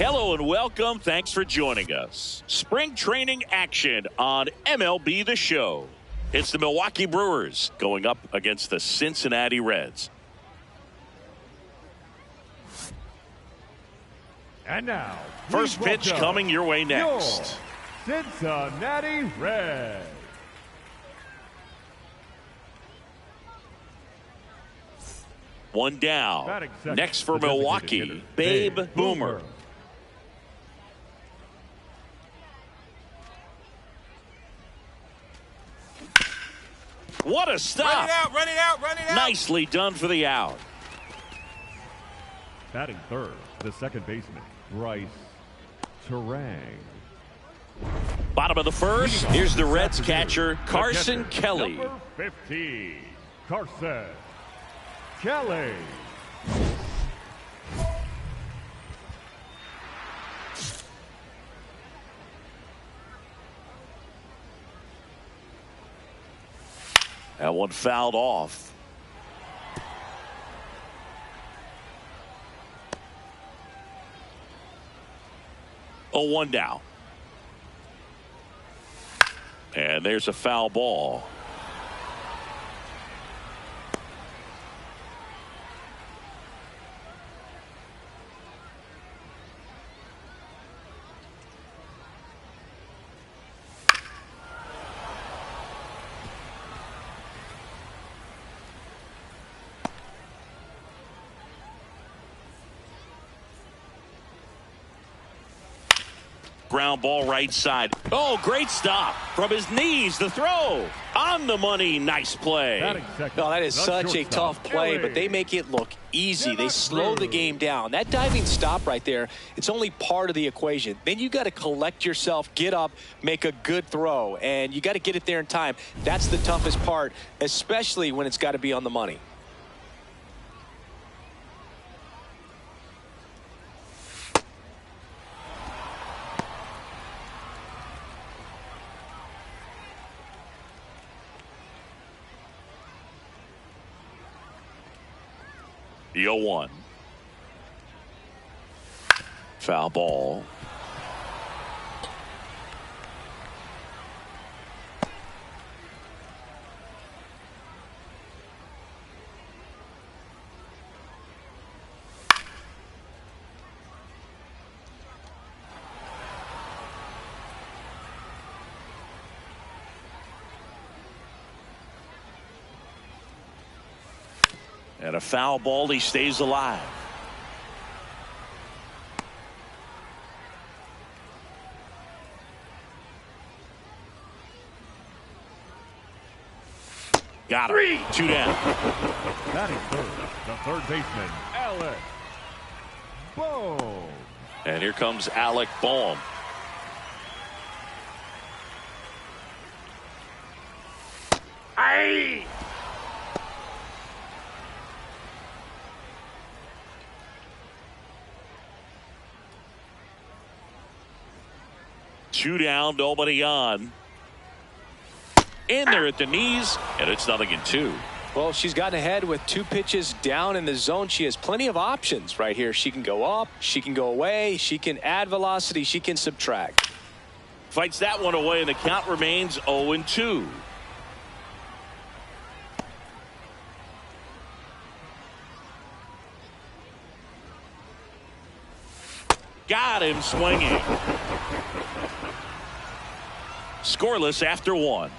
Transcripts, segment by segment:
Hello and welcome. Thanks for joining us. Spring training action on MLB The Show. It's the Milwaukee Brewers going up against the Cincinnati Reds. And now, first pitch coming your way next. Your Cincinnati Reds. One down. Next for Milwaukee, Babe Boomer. What a stop. Run it out, run it out, run it out. Nicely done for the out. Batting third, the second baseman, Bryce Terang. Bottom of the first, here's the Reds catcher, Carson Kelly. Number 50, Carson Kelly. That one fouled off. Oh, 1 down. And there's a foul ball. Ground ball right side. Oh, great stop from his knees. The throw on the money. Nice play. No, that is such a tough play, but they make it look easy. They slow the game down. That diving stop right there, it's only part of the equation. Then you got to collect yourself, get up, make a good throw, and you got to get it there in time. That's the toughest part, especially when it's got to be on the money. The 0-1. Foul ball. And a foul ball, he stays alive. Got him. 2 down. Batting third, the third baseman, Alec Bohm. And here comes Alec Bohm. Aye. Two down, nobody on. In there at the knees, and it's 0-2. Well, she's gotten ahead with 2 pitches down in the zone. She has plenty of options right here. She can go up, she can go away, she can add velocity, she can subtract. Fights that one away, and the count remains 0-2. Got him swinging. Scoreless after 1.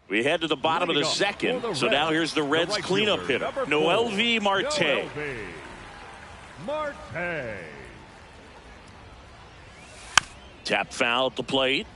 We head to the bottom of the second. So now here's the Reds cleanup hitter, Noelvi Marte. Tap foul at the plate.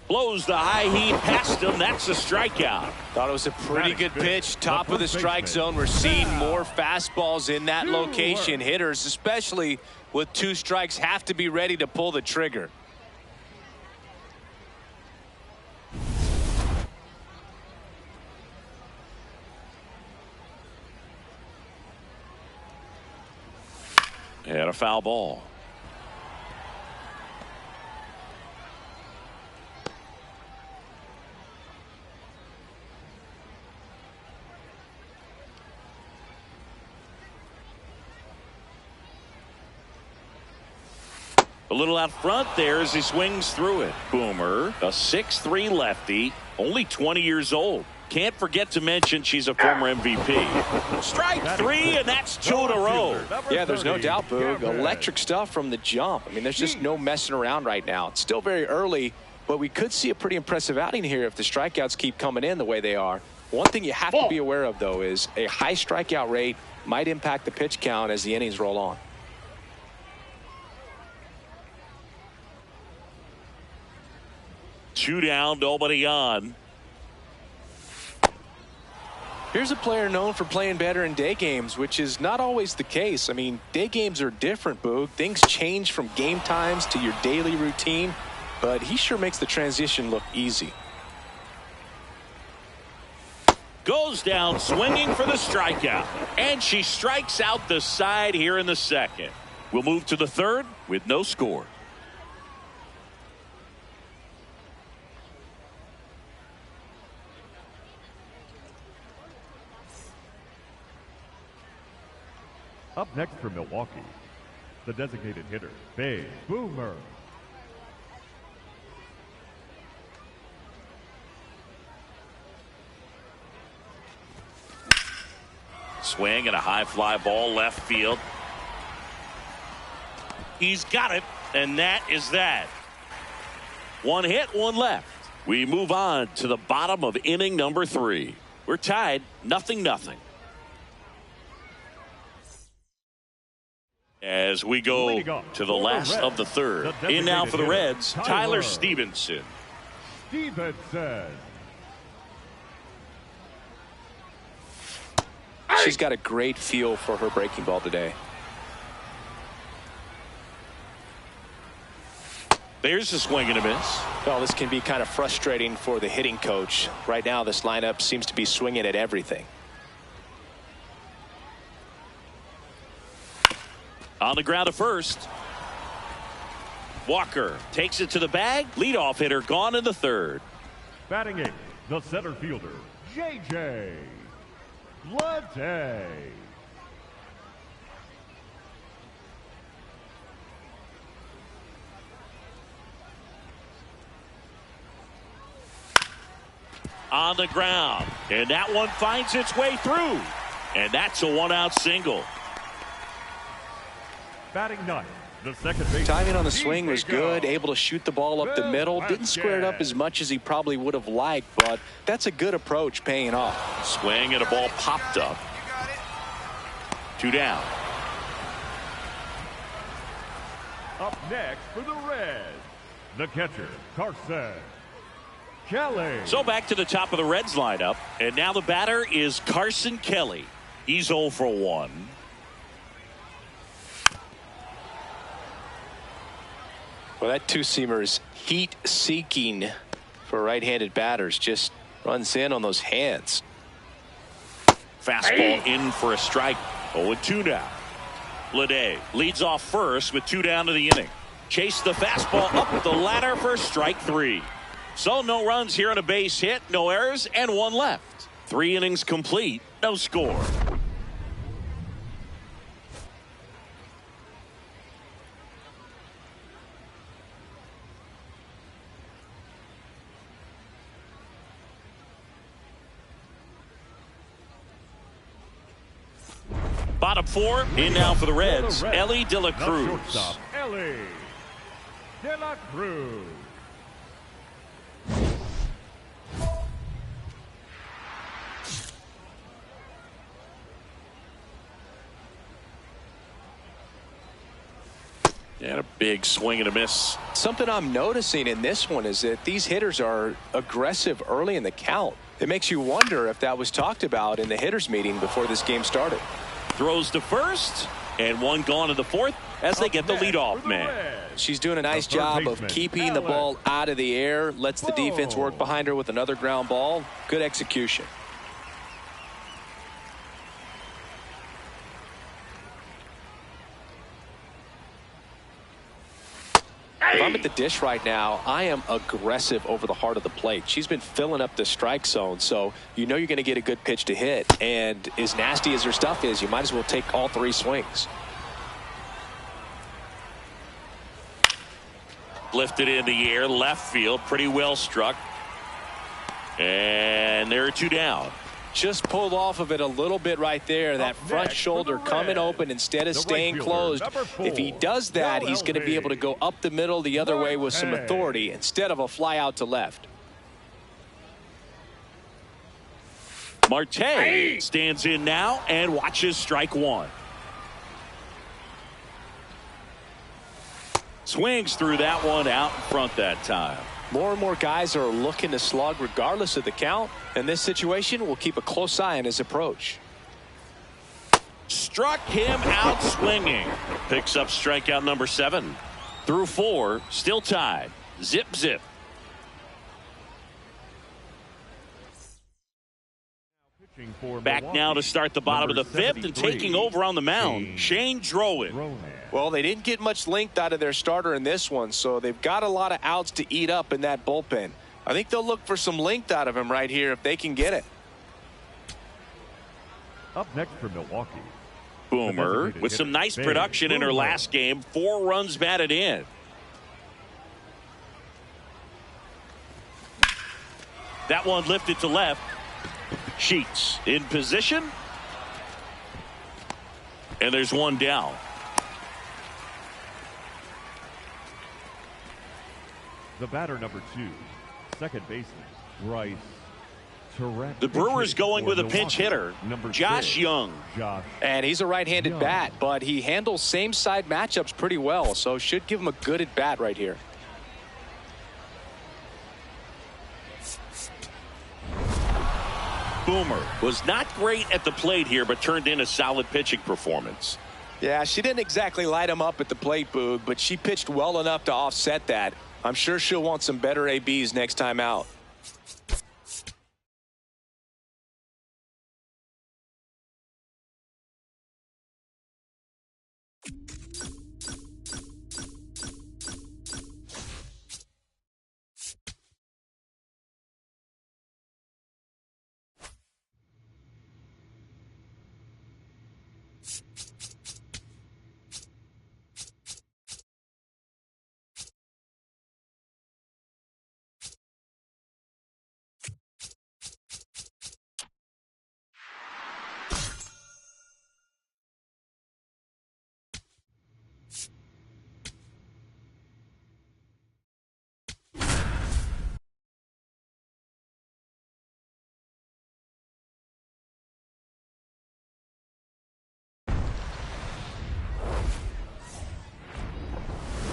Blows the high heat past him. That's a strikeout. Thought it was a pretty good pitch. Top of the strike zone. We're seeing more fastballs in that location. Hitters, especially with 2 strikes, have to be ready to pull the trigger. And a foul ball. A little out front there as he swings through it. Boomer, a 6'3" lefty, only 20 years old. Can't forget to mention she's a former MVP. Strike 3, and that's 2 in a row. Yeah, there's no doubt, Boog. Electric stuff from the jump. I mean, there's just no messing around right now. It's still very early, but we could see a pretty impressive outing here if the strikeouts keep coming in the way they are. One thing you have to be aware of, though, is a high strikeout rate might impact the pitch count as the innings roll on. Two down, nobody on. Here's a player known for playing better in day games, which is not always the case. I mean, day games are different, Boog. Things change from game times to your daily routine, but he sure makes the transition look easy. Goes down swinging for the strikeout, and she strikes out the side here in the second. We'll move to the third with no score. Up next for Milwaukee, the designated hitter, Big Boomer. Swing and a high fly ball left field. He's got it, and that is that. 1 hit, 1 left. We move on to the bottom of inning number 3. We're tied, 0-0. As we go to the last of the third. In now for the Reds, Tyler Stevenson. She's got a great feel for her breaking ball today. There's a swing and a miss. Well, this can be kind of frustrating for the hitting coach. Right now, this lineup seems to be swinging at everything. On the ground at first. Walker takes it to the bag. Leadoff hitter gone in the third. Batting 8th, the center fielder, J.J. Latte. On the ground. And that one finds its way through. And that's a 1-out single. Batting 9th, the second base. Timing on the swing was good, able to shoot the ball up the middle. Didn't square it up as much as he probably would have liked, but that's a good approach paying off. Swing and a ball popped up. 2 down. Up next for the Reds, the catcher, Carson Kelly. So back to the top of the Reds lineup, and now the batter is Carson Kelly. He's 0 for 1. Well, that two-seamer is heat-seeking for right-handed batters. Just runs in on those hands. Fastball in for a strike. 0-2 now. Lede leads off first with 2 down to the inning. Chase the fastball up the ladder for strike 3. So no runs here on a base hit, no errors, and 1 left. 3 innings complete, no score. Bottom 4 in now for the Reds, Ellie De La Cruz. Ellie De La Cruz. And a big swing and a miss. Something I'm noticing in this one is that these hitters are aggressive early in the count. It makes you wonder if that was talked about in the hitters meeting before this game started. Throws to first, and one gone to the fourth as they get the leadoff man. She's doing a nice job of keeping the ball out of the air, lets the defense work behind her with another ground ball. Good execution. If I'm at the dish right now, I am aggressive over the heart of the plate. She's been filling up the strike zone, so you know you're going to get a good pitch to hit. And as nasty as her stuff is, you might as well take all three swings. Lifted in the air, left field, pretty well struck. And there are two down. Just pulled off of it a little bit right there. That front shoulder coming open instead of staying closed. If he does that, he's going to be able to go up the middle the other way with some authority instead of a fly out to left. Marte stands in now and watches strike one. Swings through that one out in front that time. More and more guys are looking to slug regardless of the count. In this situation, we'll keep a close eye on his approach. Struck him out swinging. Picks up strikeout number 7. Through 4, still tied. Zip, zip. Back now to start the bottom of the 5th, and taking over on the mound, Shane Drowan. Well, they didn't get much length out of their starter in this one, so they've got a lot of outs to eat up in that bullpen. I think they'll look for some length out of him right here if they can get it. Up next for Milwaukee, Boomer with some nice production in her last game. 4 runs batted in. That one lifted to left. Sheets in position. And there's one down. The batter number 2, second baseman, Bryce. The Brewers going with a pinch hitter, Josh Young. And he's a right-handed bat, but he handles same-side matchups pretty well, so should give him a good at-bat right here. Boomer was not great at the plate here, but turned in a solid pitching performance. Yeah, she didn't exactly light him up at the plate, Boog, but she pitched well enough to offset that. I'm sure she'll want some better ABs next time out.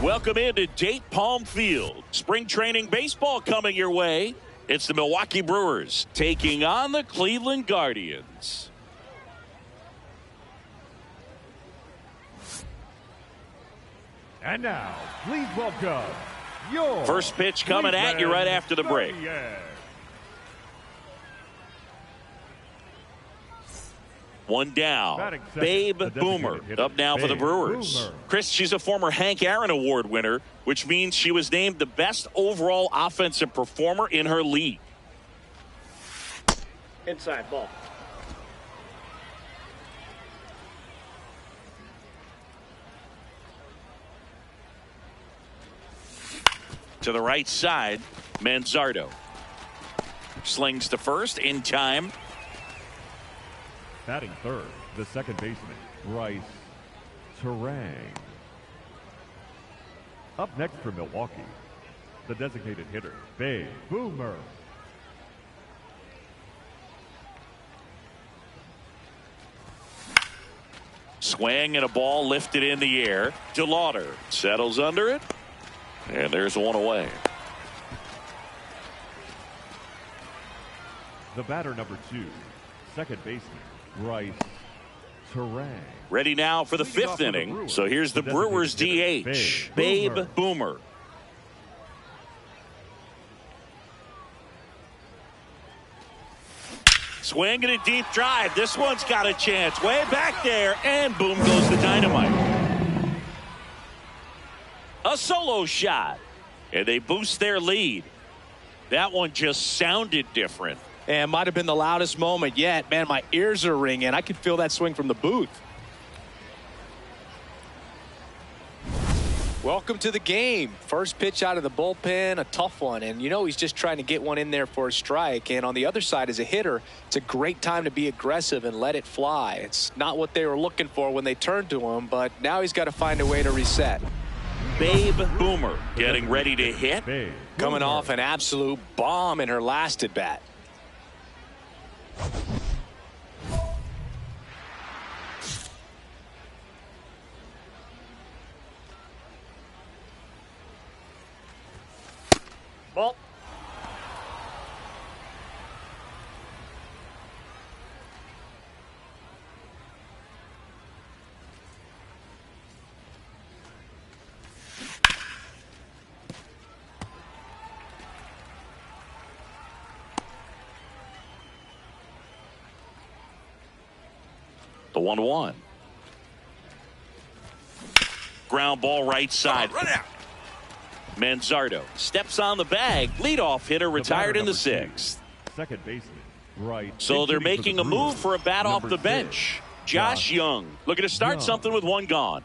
Welcome into Date Palm Field. Spring training baseball coming your way. It's the Milwaukee Brewers taking on the Cleveland Guardians. And now, please welcome your first pitch coming at you right after the break. One down. Babe Boomer up now for the Brewers. Chris, she's a former Hank Aaron Award winner, which means she was named the best overall offensive performer in her league. Inside ball. To the right side, Manzardo slings to first in time. Batting third, the second baseman, Bryce Terang. Up next for Milwaukee, the designated hitter, Babe Boomer. Swing and a ball lifted in the air. DeLauder settles under it. And there's one away. The batter number 2, second baseman, Bryce Terang. Ready now for the Leading 5th off for the inning. Brewers, So here's the the Brewers designated DH, hitter, Babe Boomer. Boomer. Swing and a deep drive. This one's got a chance. Way back there, and boom goes the dynamite. A solo shot, and they boost their lead. That one just sounded different. And might have been the loudest moment yet. Man, my ears are ringing. I could feel that swing from the booth. Welcome to the game. First pitch out of the bullpen, a tough one. And you know he's just trying to get one in there for a strike. And on the other side, as a hitter, it's a great time to be aggressive and let it fly. It's not what they were looking for when they turned to him, but now he's got to find a way to reset. Babe Boomer getting ready to hit. Coming off an absolute bomb in her last at bat. Ball. The 1-1. Ground ball right side. Run out. Manzardo steps on the bag. Leadoff hitter retired in the batter number 6th. Second baseman, right. So they're making a move for a bat off the bench. Josh Young looking to start something with one gone.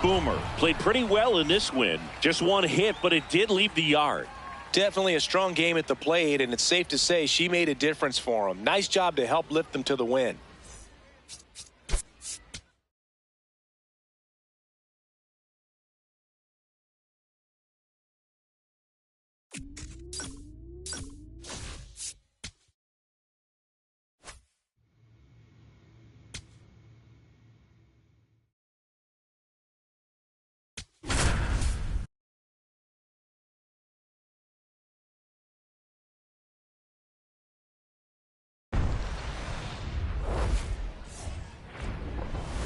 Boomer played pretty well in this win. Just one hit, but it did leave the yard. Definitely a strong game at the plate, and it's safe to say she made a difference for him. Nice job to help lift them to the win.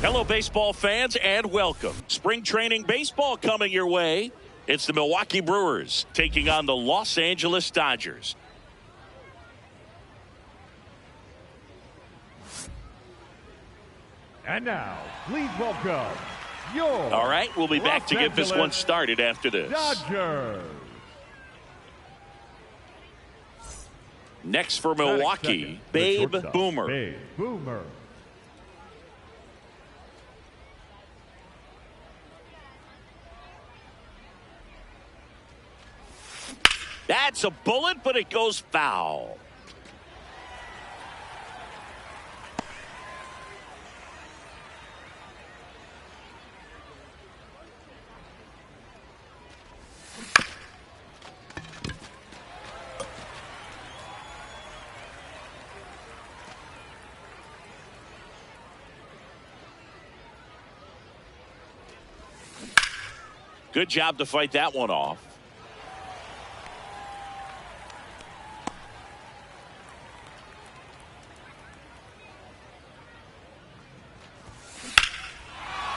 Hello, baseball fans, and welcome. Spring training baseball coming your way. It's the Milwaukee Brewers taking on the Los Angeles Dodgers. And now, please welcome your All right, we'll be back to get this one started after this. Dodgers. Next for Milwaukee, Babe Boomer. Babe Boomer. That's a bullet, but it goes foul. Good job to fight that one off.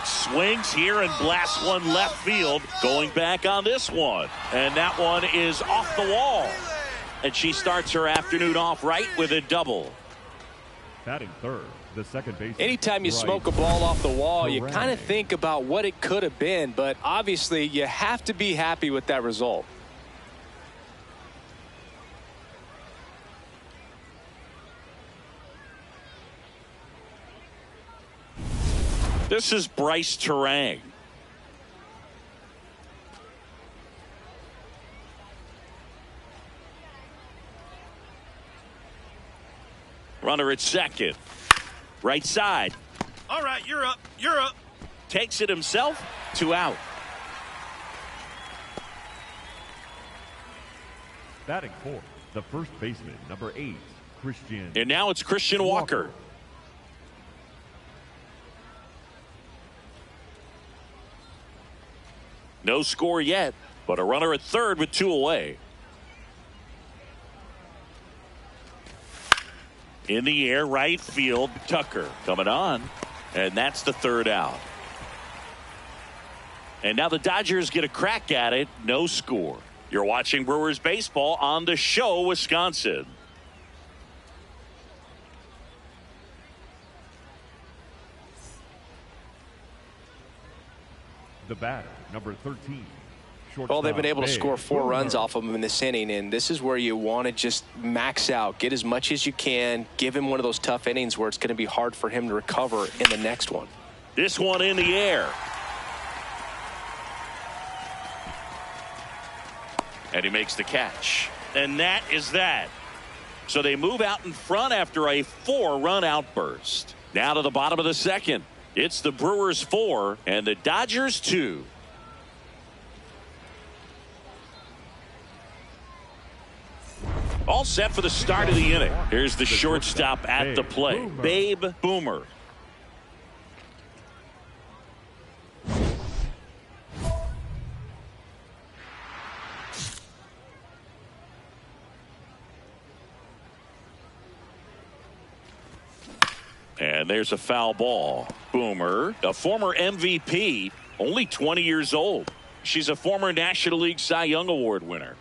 Swings here and blasts one left field. Going back on this one. And that one is off the wall. And she starts her afternoon off right with a double. Batting third, the second baseman. Anytime you smoke a ball off the wall, you kind of think about what it could have been. But obviously, you have to be happy with that result. This is Bryce Terang. Runner at second. Right side. All right, you're up. You're up. Takes it himself. 2 out. Batting fourth, the first baseman, number 8, And now it's Christian Walker. No score yet, but a runner at third with 2 away. In the air, right field, Tucker coming on. And that's the 3rd out. And now the Dodgers get a crack at it. No score. You're watching Brewers baseball on the show, Wisconsin. The batter, number 13. Well, they've been able to score 4 Boomer. runs off of him in this inning, and this is where you want to just max out, get as much as you can, give him one of those tough innings where it's going to be hard for him to recover in the next one. This one in the air. And he makes the catch. And that is that. So they move out in front after a 4-run outburst. Now to the bottom of the 2nd. It's the Brewers 4 and the Dodgers 2. All set for the start of the inning. Here's the shortstop at the plate, Babe Boomer. And there's a foul ball. Boomer, a former MVP, only 20 years old. She's a former National League Cy Young Award winner.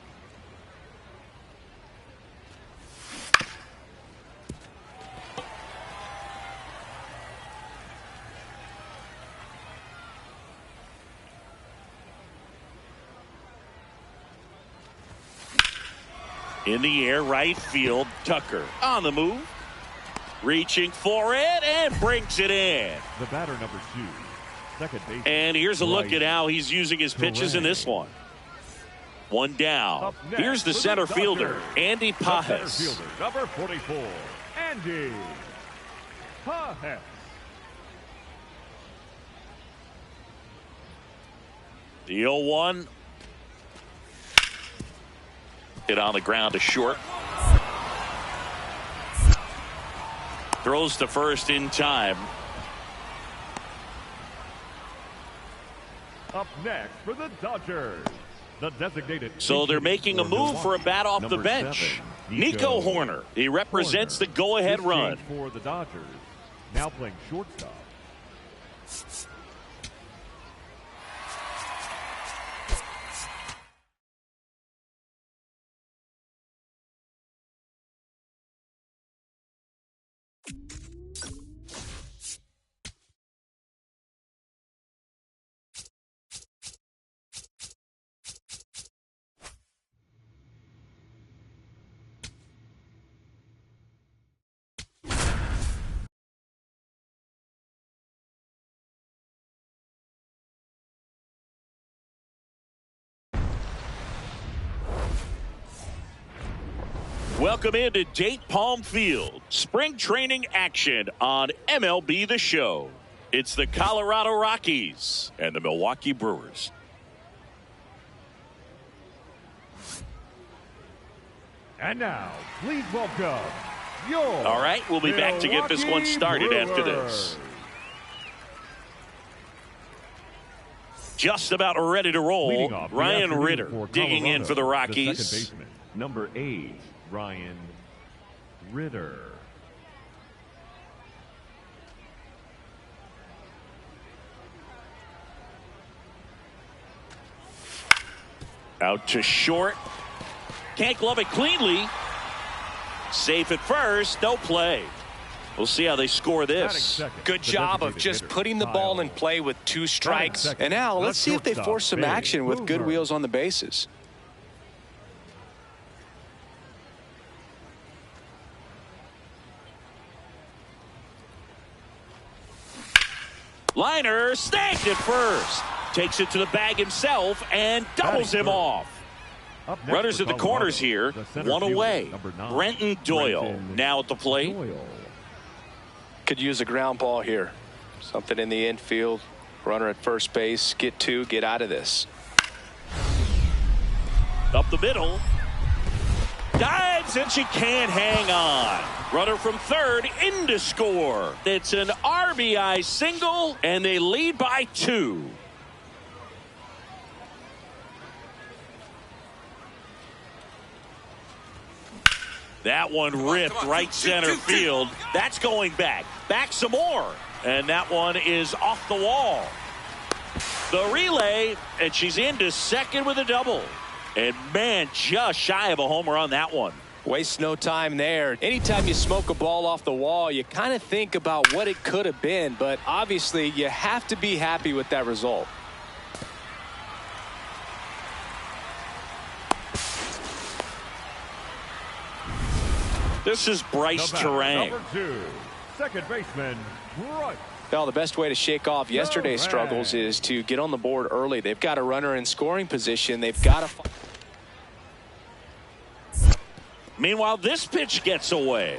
In the air, right field, Tucker on the move. Reaching for it and brings it in. The batter, number 2. Second base. And here's a look at how he's using his pitches in this one. 1 down. Here's the center fielder, Andy Pajes. Center fielder, number 44, Andy Pajes. The 0-1. Hit on the ground to short. Throws to first in time. Up next for the Dodgers, the designated. So they're making a move for a bat off the bench. Nico Horner. He represents the go-ahead run. For the Dodgers, now playing shortstop. Welcome into Date Palm Field. Spring training action on MLB The Show. It's the Colorado Rockies and the Milwaukee Brewers. And now, please welcome your. All right, we'll be back to get this one started after this. Just about ready to roll. Ryan Ritter digging in for the Rockies. The second baseman, number 8, Ryan Ritter. Out to short. Can't glove it cleanly. Safe at first. No play. We'll see how they score this. Good job of just putting the ball in play with 2 strikes. And now let's see if they force some action with good wheels on the bases. Liner snagged at first. Takes it to the bag himself and doubles him off. Runners at the corners here. 1 away. Brenton Doyle now at the plate. Could use a ground ball here. Something in the infield. Runner at first base. Get 2. Get out of this. Up the middle. Dives, and she can't hang on. Runner from third in to score. It's an RBI single, and they lead by 2. That one ripped right center field. That's going back. Back some more. And that one is off the wall. The relay, and she's into second with a double. And, man, just shy of a homer on that one. Waste no time there. Anytime you smoke a ball off the wall, you kind of think about what it could have been. But, obviously, you have to be happy with that result. This is Bryce Terang. Number 2, second baseman, Bryce. Well, the best way to shake off yesterday's struggles is to get on the board early. They've got a runner in scoring position. They've got to. Meanwhile, this pitch gets away.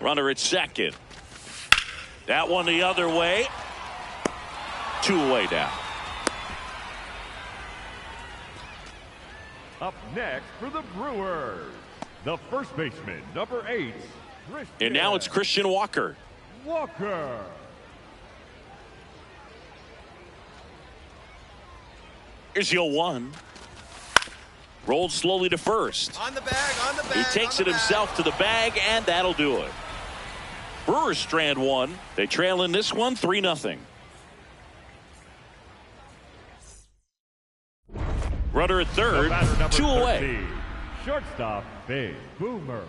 Runner at second. That one the other way. 2 away now. Up next for the Brewers, the first baseman, number 8, And now it's Christian Walker. Walker. Here's the 0-1. Rolled slowly to first. On the bag, on the bag. He takes it himself to the bag, and that'll do it. Brewers strand 1. They trail in this one 3-0. Runner at third, 2 away. 13, shortstop, Big Boomer.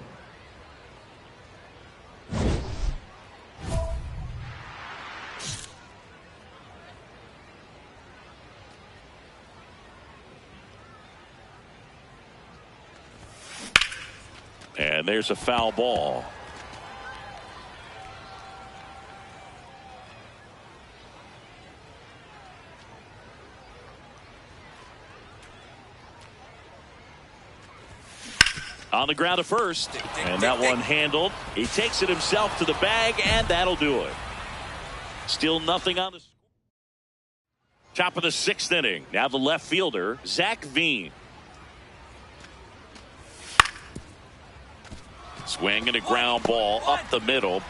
And there's a foul ball. On the ground to first, and that one handled. He takes it himself to the bag, and that'll do it. Still nothing on the score. Top of the 6th inning. Now the left fielder, Zach Veen. Swing and a ground ball up the middle.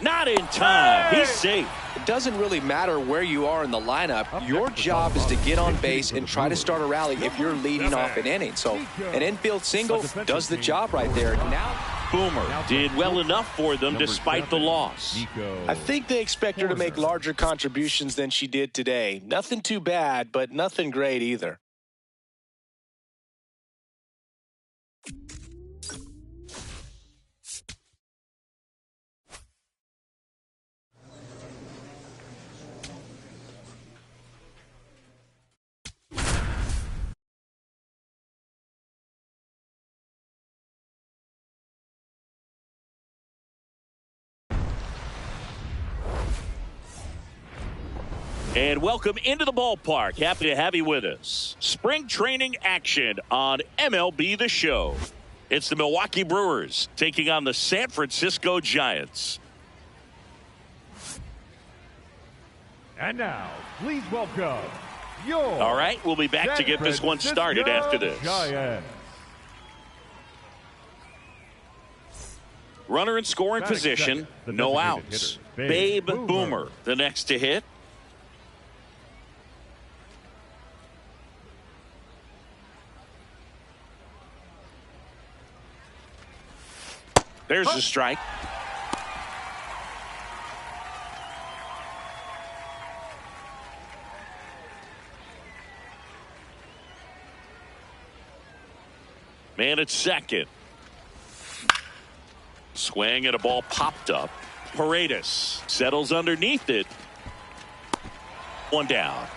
Not in time. He's safe. It doesn't really matter where you are in the lineup. Your job is to get on base and try to start a rally if you're leading off an inning. So an infield single does the job right there. Now Boomer did well enough for them despite the loss. I think they expect her to make larger contributions than she did today. Nothing too bad, but nothing great either. And welcome into the ballpark. Happy to have you with us. Spring training action on MLB The Show. It's the Milwaukee Brewers taking on the San Francisco Giants. And now, please welcome your All right, we'll be back to get this one started after this. Giants. Runner in scoring Batting position, second, the no designated outs. hitter, Babe Boomer. Boomer, the next to hit. There's the strike. Man at second. Swing and a ball popped up. Paredes settles underneath it. One down.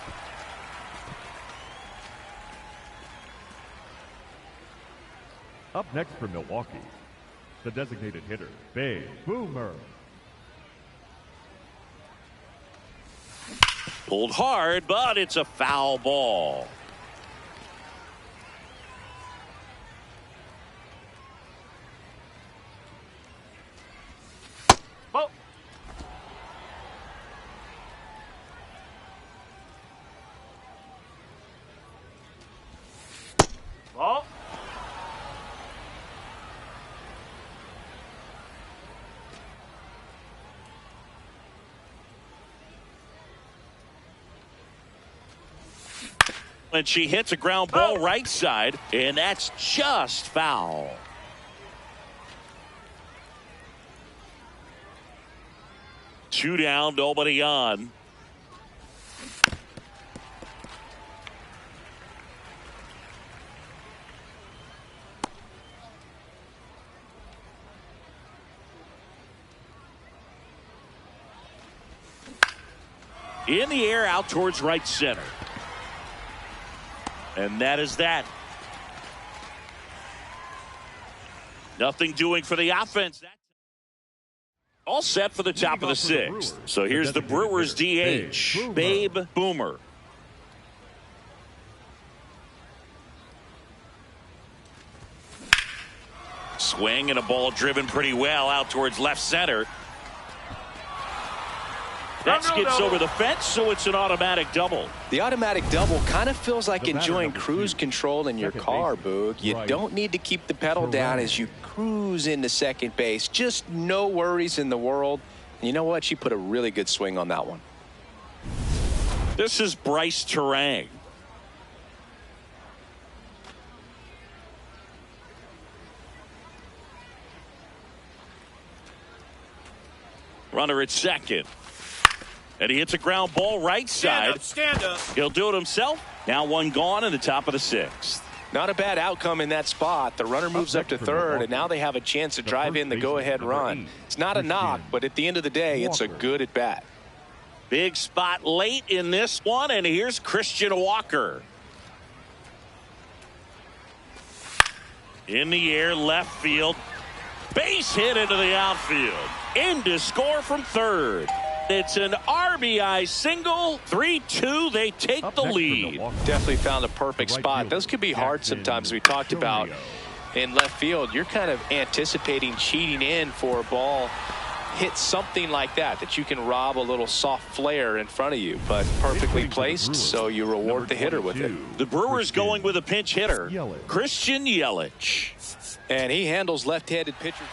Up next for Milwaukee, the designated hitter, Big Boomer. Pulled hard, but it's a foul ball. And she hits a ground ball right side, and that's just foul. Two down, nobody on. In the air, out towards right center. And that is that. Nothing doing for the offense. All set for the top of the sixth. So here's the Brewers DH, Babe Boomer. Swing and a ball driven pretty well out towards left center. That skips over the fence, so it's an automatic double. The automatic double kind of feels like enjoying cruise control in your car, Boog. You don't need to keep the pedal down as you cruise into second base. Just no worries in the world. And you know what? She put a really good swing on that one. This is Bryce Terang. Runner at second. And he hits a ground ball right side. Stand up. He'll do it himself. Now one gone in the top of the sixth. Not a bad outcome in that spot. The runner moves up to third, and now they have a chance to drive in the go-ahead run. It's not a knock, but at the end of the day, it's a good at-bat. Big spot late in this one, and here's Christian Walker. In the air, left field. Base hit into the outfield. In to score from third. It's an RBI single. 3-2. They take the lead. Definitely found a perfect spot. Those could be hard sometimes. We talked about in left field. You're kind of anticipating cheating in for a ball. Hit something like that you can rob a little soft flare in front of you, but perfectly placed, so you reward the hitter with it. The Brewers going with a pinch hitter, Christian Yelich. And he handles left-handed pitchers.